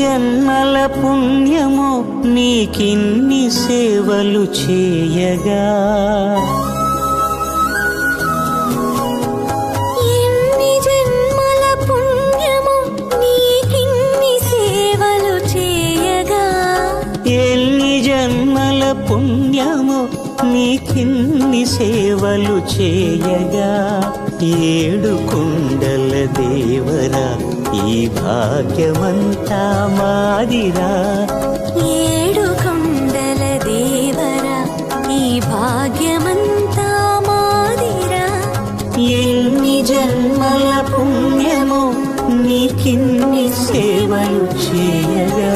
జన్మల పుణ్యమో నీకిన్ని సేవలు చేయగా, ఎన్ని జన్మల పుణ్యమో నీకిన్ని సేవలు చేయగా, ఎన్ని జన్మల పుణ్యమో నీకిన్ని సేవలు చేయగా, ఏడు కుండల దేవరా ఈ భాగ్యమంతా మాదిరా, ఏడు కొండల దేవరా ఈ భాగ్యమంతా మాదిరా, ఎన్ని జన్మల పుణ్యమో నీకిన్ని సేవలు చేయగా.